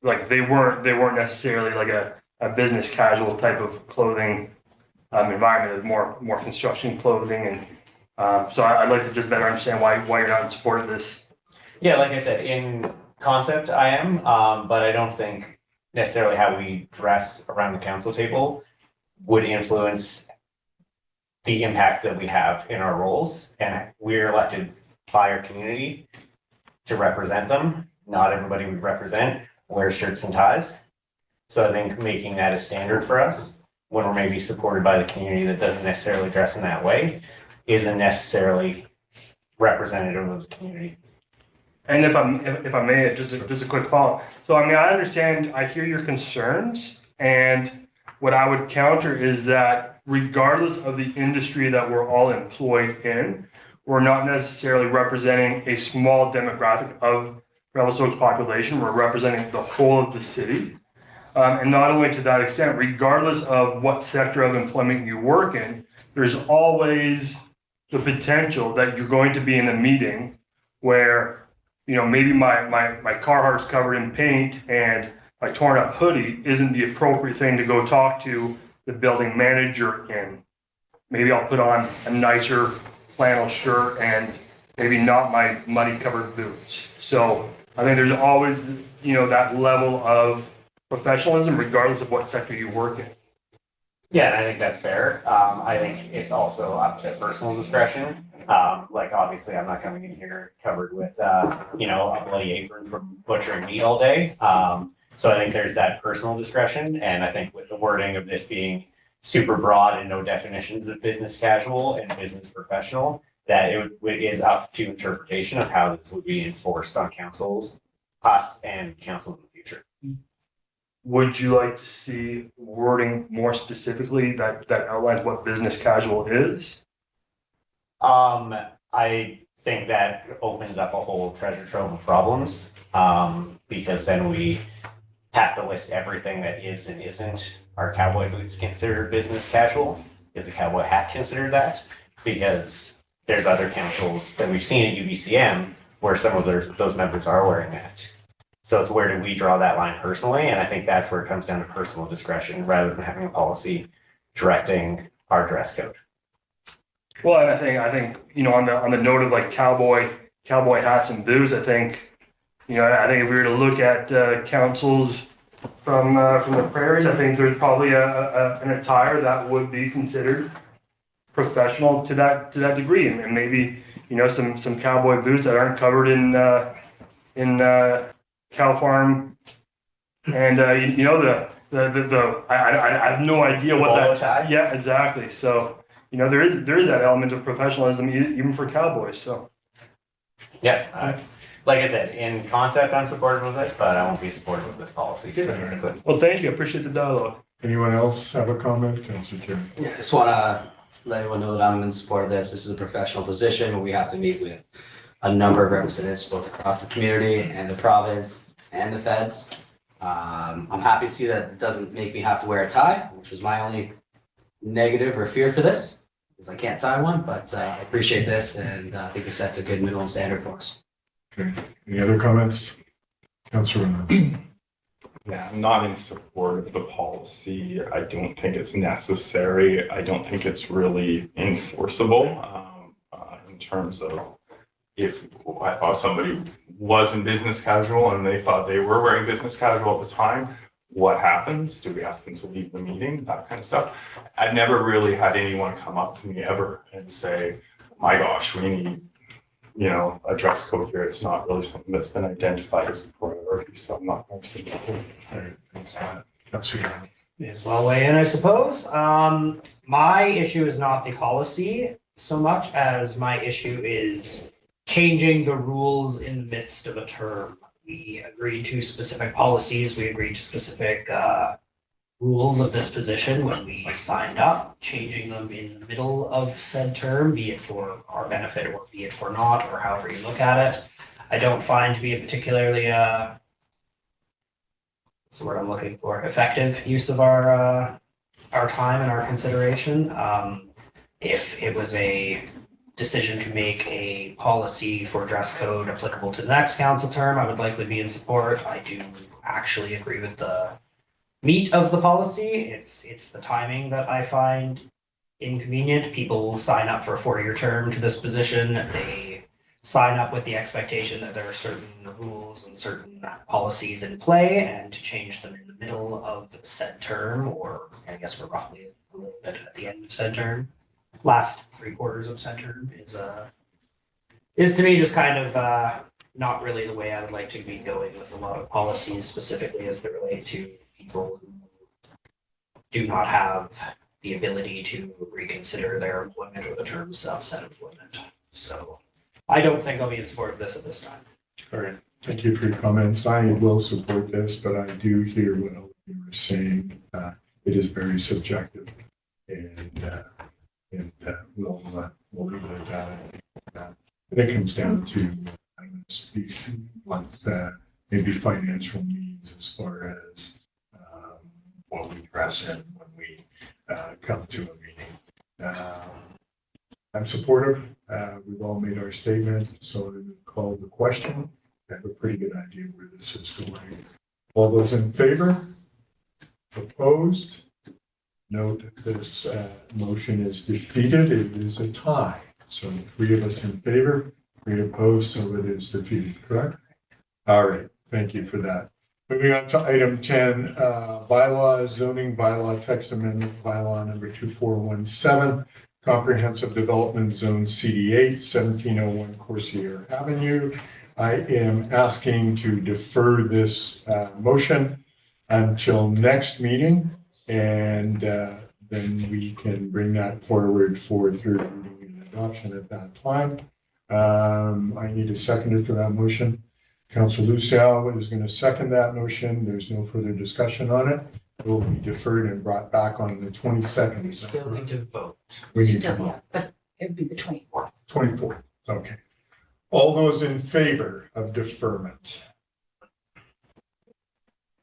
like they weren't necessarily like a business casual type of clothing environment. It was more construction clothing, and so I'd like to just better understand why you're not in support of this. Yeah, like I said, in concept, I am, but I don't think necessarily how we dress around the council table would influence the impact that we have in our roles. And we're elected by our community to represent them. Not everybody we represent wears shirts and ties. So I think making that a standard for us when we're maybe supported by the community that doesn't necessarily dress in that way isn't necessarily representative of the community. And if I may, just a quick follow. So I understand, I hear your concerns, and what I would counter is that regardless of the industry that we're all employed in, we're not necessarily representing a small demographic of Revelstoke's population. We're representing the whole of the city. And not only to that extent, regardless of what sector of employment you work in, there's always the potential that you're going to be in a meeting where maybe my Carhartt's covered in paint and my torn up hoodie isn't the appropriate thing to go talk to the building manager in. Maybe I'll put on a nicer flannel shirt and maybe not my muddy covered boots. So I think there's always, that level of professionalism regardless of what sector you work in. Yeah, and I think that's fair. I think it's also up to personal discretion. Obviously, I'm not coming in here covered with, a bloody apron from butchering meat all day. So I think there's that personal discretion. And I think with the wording of this being super broad and no definitions of business casual and business professional, that it is up to interpretation of how this would be enforced on councils, us and council in the future. Would you like to see wording more specifically that outlines what business casual is? I think that opens up a whole treasure trove of problems, because then we have to list everything that is and isn't. Are cowboy boots considered business casual? Is a cowboy hat considered that? Because there's other councils that we've seen at UBCM where some of those members are wearing that. So it's where do we draw that line personally? And I think that's where it comes down to personal discretion rather than having a policy directing our dress code. Well, and I think on the note of like cowboy hats and boots, I think if we were to look at councils from the prairies, I think there's probably an attire that would be considered professional to that degree, and maybe some cowboy boots that aren't covered in cow farm, and I have no idea what that. Tie? Yeah, exactly. So there is that element of professionalism even for cowboys. So yeah, like I said, in concept, I'm supportive of this, but I won't be supportive of this policy specifically. Well, thank you. I appreciate the dialogue. Anyone else have a comment? Councilor Chair. Yeah, I just want to let everyone know that I'm in support of this. This is a professional position where we have to meet with a number of representatives both across the community and the province and the feds. I'm happy to see that it doesn't make me have to wear a tie, which was my only negative or fear for this, because I can't tie one, but I appreciate this, and I think it sets a good minimum standard for us. Okay. Any other comments? Councilor Renaud. Yeah, I'm not in support of the policy. I don't think it's necessary. I don't think it's really enforceable in terms of if I thought somebody was in business casual and they thought they were wearing business casual at the time, what happens? Do we ask them to leave the meeting? That kind of stuff. I've never really had anyone come up to me ever and say, my gosh, we need, a dress code here. It's not really something that's been identified as a priority, so I'm not going to. All right, thanks for that. Councilor Young. May as well weigh in, I suppose. My issue is not the policy so much as my issue is changing the rules in the midst of a term. We agreed to specific policies, we agreed to specific rules of disposition when we signed up, changing them in the middle of said term, be it for our benefit or be it for not, or however you look at it. I don't find to be a particularly what's the word I'm looking for, effective use of our time and our consideration. If it was a decision to make a policy for dress code applicable to the next council term, I would likely be in support. I do actually agree with the meat of the policy. It's the timing that I find inconvenient. People sign up for a 4-year term to this position. They sign up with the expectation that there are certain rules and certain policies in play, and to change them in the middle of said term, or I guess we're roughly a little bit at the end of said term, last 3/4 of said term is to me just kind of not really the way I would like to be going with a lot of policies, specifically as they relate to people who do not have the ability to reconsider their employment or the terms of said employment. So I don't think I'll be in support of this at this time. All right, thank you for your comments. I will support this, but I do hear what you were saying. It is very subjective, and we'll leave it at that. And it comes down to what maybe financial needs as far as what we dress in when we come to a meeting. I'm supportive. We've all made our statement, so I'm going to call the question. I have a pretty good idea where this is going. All those in favor? Opposed? Note this motion is defeated. It is a tie. So 3 of us in favor, 3 opposed, so it is defeated, correct? All right, thank you for that. Moving on to item 10, bylaws, zoning bylaw, text amendment, bylaw number 2417, comprehensive development zone CD8, 1701 Corsair Avenue. I am asking to defer this motion until next meeting, and then we can bring that forward for third reading and adoption at that time. I need a seconder for that motion. Councilor Lucial is going to second that motion. There's no further discussion on it. It will be deferred and brought back on the 22nd. We still need to vote. We need to Still, vote. yeah, but it would be the 24th. 24th, okay. All those in favor of deferment?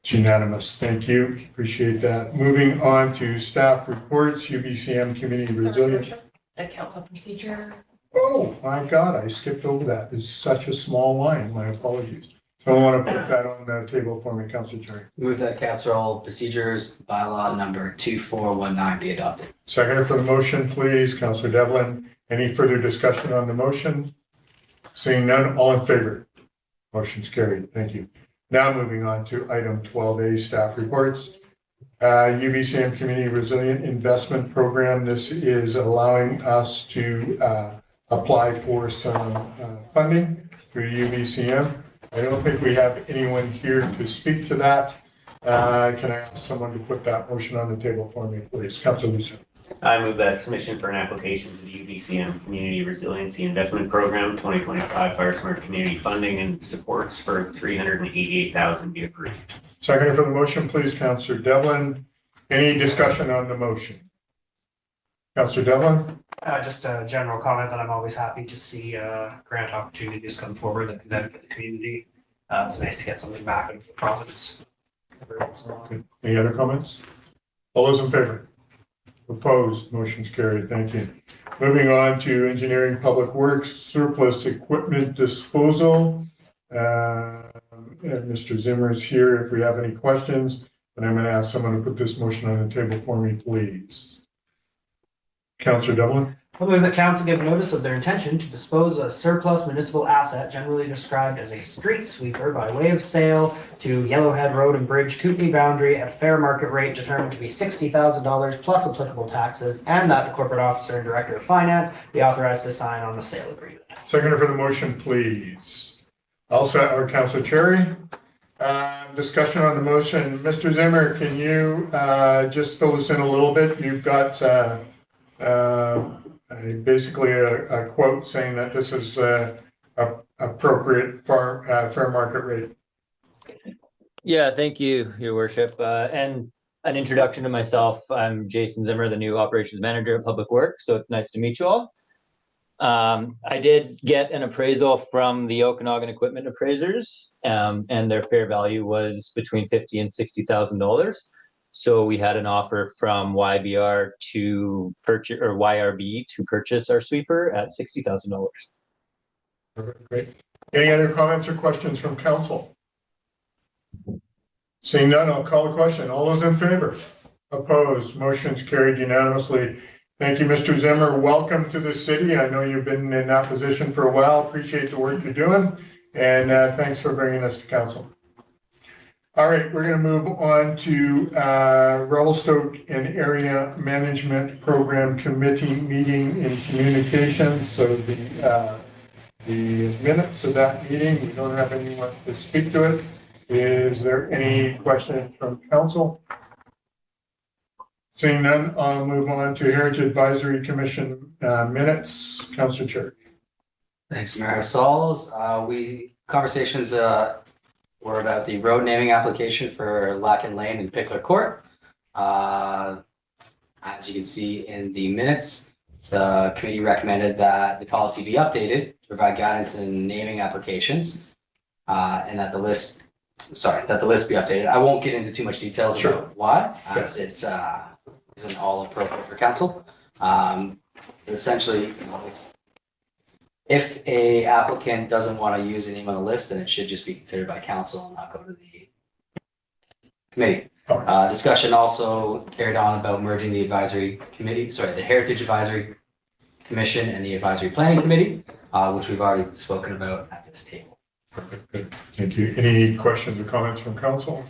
It's unanimous. Thank you. Appreciate that. Moving on to staff reports, UBCM Community Resilience. The council procedure. Oh, my God, I skipped over that. It's such a small line. My apologies. So I want to put that on the table for me, Councilor Cherry. Move that council procedures bylaw number 2419 be adopted. Seconder for the motion, please, Councilor Devlin. Any further discussion on the motion? Seeing none, all in favor? Motion's carried. Thank you. Now moving on to item 12A, staff reports. UBCM Community Resilient Investment Program. This is allowing us to apply for some funding through UBCM. I don't think we have anyone here to speak to that. Can I ask someone to put that motion on the table for me, please? Councilor Lucian. I move that submission for an application to the UBCM Community Resiliency Investment Program 2025 Fire Smart Community Funding and supports for $388,000 be approved. Seconder for the motion, please, Councilor Devlin. Any discussion on the motion? Councilor Devlin? Just a general comment that I'm always happy to see grant opportunities come forward that can benefit the community. It's nice to get something back into the province. Any other comments? All those in favor? Opposed? Motion's carried. Thank you. Moving on to engineering public works surplus equipment disposal. And Mr. Zimmer is here if we have any questions, and I'm going to ask someone to put this motion on the table for me, please. Councillor Devlin. I move that council give notice of their intention to dispose of a surplus municipal asset generally described as a street sweeper by way of sale to Yellowhead Road and Bridge Kootenai boundary at fair market rate determined to be $60,000 plus applicable taxes, and that the corporate officer and director of finance be authorized to sign on the sale agreement. Seconder for the motion, please. Also, our Councillor Cherry. Discussion on the motion. Mr. Zimmer, can you just fill us in a little bit? You've got basically a quote saying that this is appropriate fair market rate. Yeah, thank you, Your Worship. And an introduction to myself. I'm Jason Zimmer, the new operations manager at Public Works. So it's nice to meet you all. I did get an appraisal from the Okanagan Equipment Appraisers, and their fair value was between $50,000 and $60,000. So we had an offer from YBR to purchase, or YRB to purchase our sweeper at $60,000. Great. Any other comments or questions from council? Seeing none, I'll call the question. All those in favor? Opposed? Motion's carried unanimously. Thank you, Mr. Zimmer. Welcome to the city. I know you've been in that position for a while. Appreciate the work you're doing, and thanks for bringing us to council. All right, we're going to move on to Revelstoke and Area Management Program Committee meeting in communications. So the minutes of that meeting, we don't have anyone to speak to it. Is there any questions from council? Seeing none, I'll move on to Heritage Advisory Commission minutes. Councillor Chair. Thanks, Mayor Sauls. Conversations were about the road naming application for Lacken Lane and Pickler Court. As you can see in the minutes, the committee recommended that the policy be updated to provide guidance in naming applications, and that the list be updated. I won't get into too much details about why, as it isn't all appropriate for council. Essentially, if a applicant doesn't want to use a name on the list, then it should just be considered by council and not go to the committee. Discussion also carried on about merging the the Heritage Advisory Commission and the Advisory Planning Committee, which we've already spoken about at this table. Perfect. Thank you. Any questions or comments from council?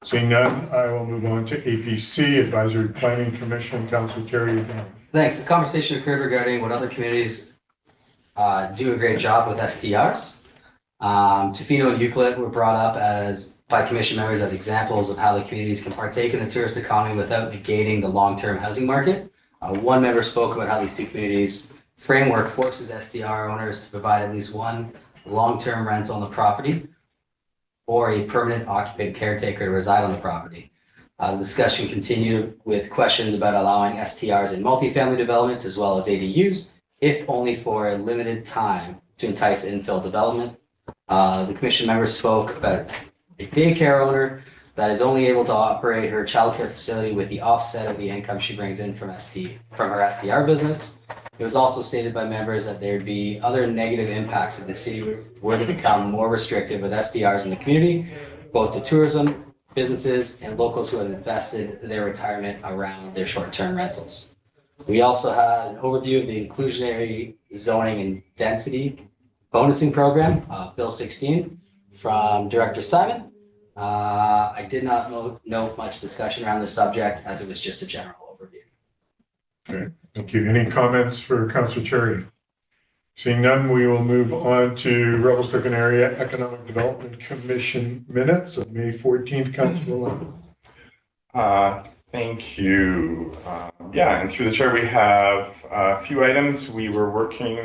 Seeing none, I will move on to APC, Advisory Planning Commission. Councillor Terry. Thanks. The conversation occurred regarding what other communities do a great job with STRs. Tofino and Euclid were brought up by commission members as examples of how the communities can partake in the tourist economy without negating the long-term housing market. One member spoke about how these two communities' framework forces STR owners to provide at least one long-term rental on the property or a permanent occupant caretaker to reside on the property. The discussion continued with questions about allowing STRs in multifamily developments as well as ADUs, if only for a limited time to entice infill development. The commission members spoke about a daycare owner that is only able to operate her childcare facility with the offset of the income she brings in from her STR business. It was also stated by members that there'd be other negative impacts if the city were to become more restrictive with STRs in the community, both to tourism, businesses, and locals who have invested their retirement around their short-term rentals. We also had an overview of the inclusionary zoning and density bonusing program, Bill 16, from Director Simon. I did not note much discussion around the subject as it was just a general overview. Okay, thank you. Any comments for Councillor Cherry? Seeing none, we will move on to Revelstoke and Area Economic Development Commission minutes of May 14th. Councillor Lamb. Thank you. And through the chair, we have a few items. We were working,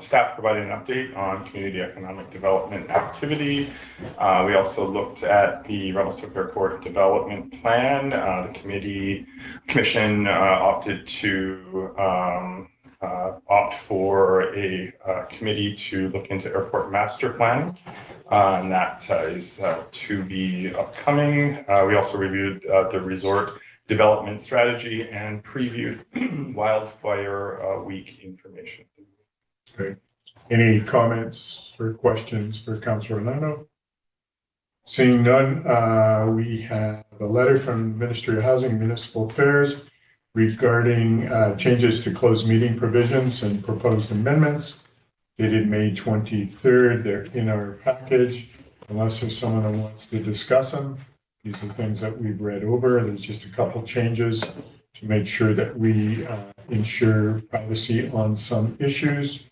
staff provided an update on community economic development activity. We also looked at the Revelstoke Airport Development Plan. The commission opted to opt for a committee to look into airport master plan. And that is to be upcoming. We also reviewed the resort development strategy and previewed wildfire week information. Great. Any comments or questions for Councillor Orlando? Seeing none, we have a letter from the Ministry of Housing and Municipal Affairs regarding changes to closed meeting provisions and proposed amendments dated May 23rd. They're in our package. Unless there's someone who wants to discuss them, these are things that we've read over. There's just a couple changes to make sure that we ensure privacy on some issues.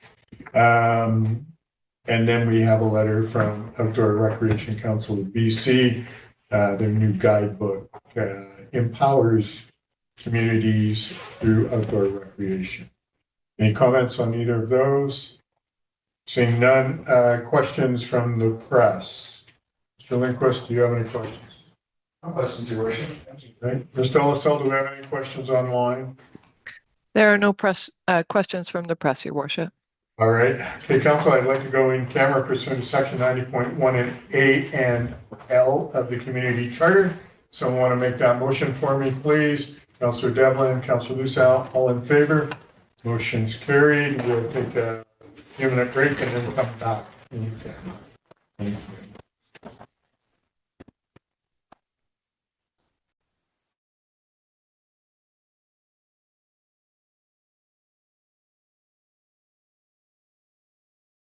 And then we have a letter from Outdoor Recreation Council of BC. Their new guidebook empowers communities through outdoor recreation. Any comments on either of those? Seeing none, questions from the press. Mr. Lindquist, do you have any questions? No questions, Your Worship. Right. Mr. Ellisell, do we have any questions online? There are no questions from the press, Your Worship. All right. Okay, Council, I'd like to go in camera pursuant to section 90.1 and A and L of the Community Charter. Someone want to make that motion for me, please? Councillor Devlin, Councillor Lucille, all in favor? Motion's carried. We'll take a few-minute break and then come back. Thank you.